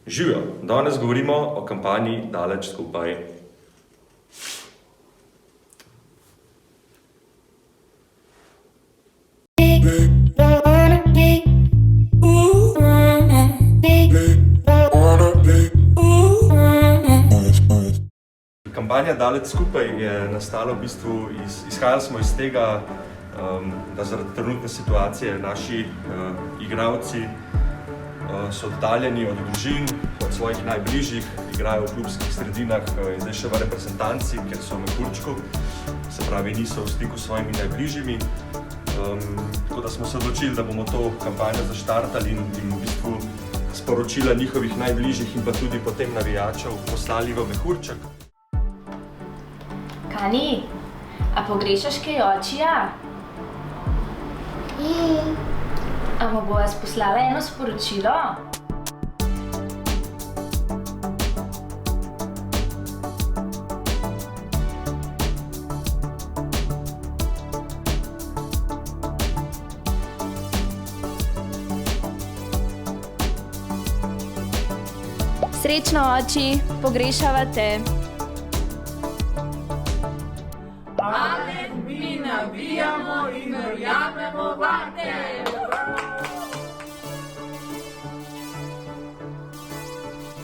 Živijo, danes govorimo o kampanji Daleč skupaj. Kampanja Daleč skupaj je nastala v bistvu, izhajali smo iz tega, da zaradi trenutne situacije naši igralci so oddaljeni od družin, od svojih najbližjih, igrajo v klubskih sredinah in zdaj še v reprezentanci, ker so v mehurčku, se pravi niso v stiku s svojimi najbližjimi. Tako da smo se odločili, da bomo to kampanjo zaštartali in v bistvu sporočila njihovih najbližjih in pa tudi potem navijačev poslali v mehurček. Kani, a pogrešaš kaj očija? A mu bova poslala eno sporočilo? Srečno, oči, pogrešava te. Ale mi navijamo in verjamemo vate!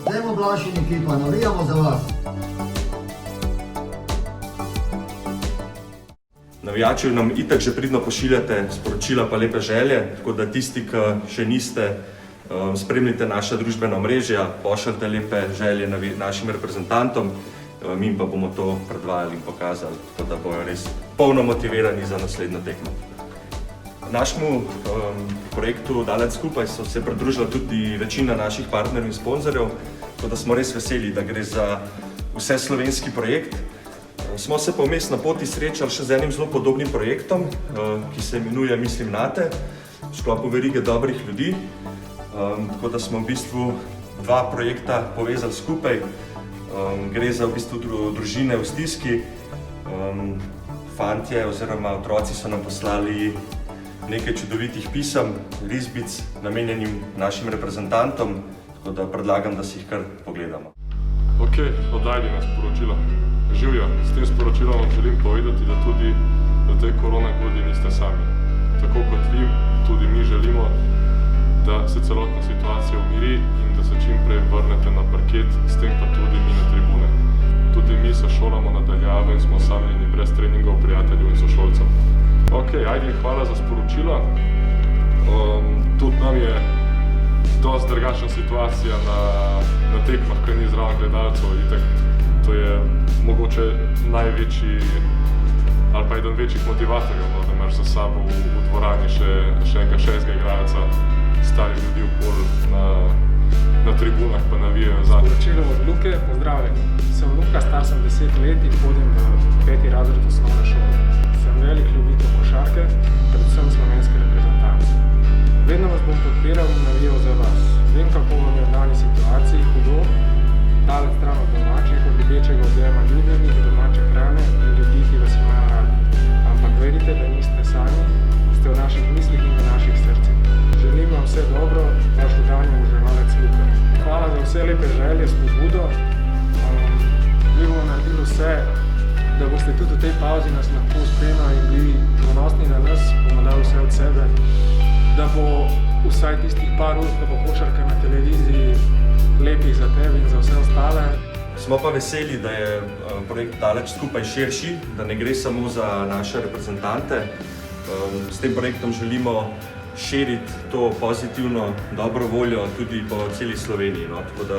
Dajmo Blaž in ekipa, navijamo za vas! Navijači nam itak že pridno pošiljate sporočila pa lepe želje, tako da tisti, ki še niste, spremljite naša družbena omrežja, pošljite lepe želje našim reprezentantom, mi pa bomo to predvajali in pokazali, tako da bojo res polno motivirani za naslednjo tekmo. Našemu projektu Daleč skupaj so se pridružila tudi večina naših partnerjev in sponzorjev, tako da smo res veseli, da gre za vseslovenski projekt. Smo se pa vmes na poti srečali še z enim zelo podobnim projektom, ki se imenuje Mislim nate, v sklopu verige dobrih ljudi. Tako da smo v bistvu dva projekta povezali skupaj. Gre za v bistvu družine v stiski. Fantje oziroma otroci so nam poslali nekaj čudovitih pisem, risbic, namenjenim našim reprezentantom, tako da predlagam, da si jih kar pogledamo. Ok, oddajali nas sporočilo. Živijo, s tem sporočilom vam želim povedati, da tudi v tej korona godini niste sami. Tako kot vi, tudi mi želimo, da se celotna situacija umiri in da se čim prej vrnete na parket, s tem pa tudi mi na tribune. Tudi mi se šolamo nadaljavo in smo osamljeni brez treningov prijateljev in sošolcev. Ok, ajde, hvala za sporočilo. Tudi nam je dosti drugačna situacija na tekmah, ker ni zraven gledalcev. To je mogoče največji ali pa eden večjih motivatorjev, da imaš za sabo v dvorani še enega šestega igralca, stari ljudi okoli na tribunah pa navijajo zate. Sporočilo od Luke, pozdravljeni. Sem Luka, star sem 10 let in hodim v 5. razred osnovne šole. Sem velik ljubitelj košarke, predvsem slovenske reprezentance. Vedno vas bom podpiral in navijal za vas. Vem, kako vam je v dani situaciji hudo, daleč stran od domačih, od ljubečega objema ljubljenih, domače hrane in ljudi, ki vas imajo radi. Ampak verite, da niste sami, ste v naših mislih in v naših srcih. Želim vam vse dobro, vaš vdanji uževalec Luka. Hvala za vse lepe želje, spodbudo. Mi bomo naredili vse, da boste tudi v tej pauzi nas lahko spremljali in bili ponosni na nas, bomo dali vse od sebe, da bo vsaj tistih par ur, ko bo košarka na televiziji, lepih za tebe in za vse ostale. Smo pa veseli, da je projekt Daleč skupaj širši, da ne gre samo za naše reprezentante. S tem projektom želimo širiti to pozitivno dobro voljo tudi po celi Sloveniji. Tako da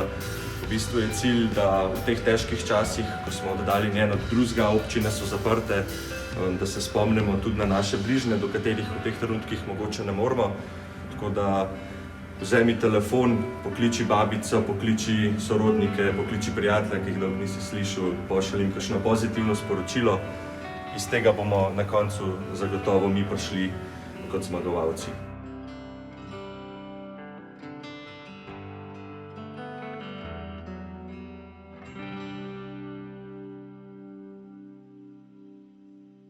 v bistvu je cilj, da v teh težkih časih, ko smo oddaljeni en od drugega, občine so zaprte, da se spomnimo tudi na naše bližnje, do katerih v teh trenutkih mogoče ne moremo. Tako da vzemi telefon, pokliči babico, pokliči sorodnike, pokliči prijatelje, ki jih dolgo nisi slišal, pošlji jim kakšno pozitivno sporočilo. Iz tega bomo na koncu zagotovo mi prišli kot zmagovalci.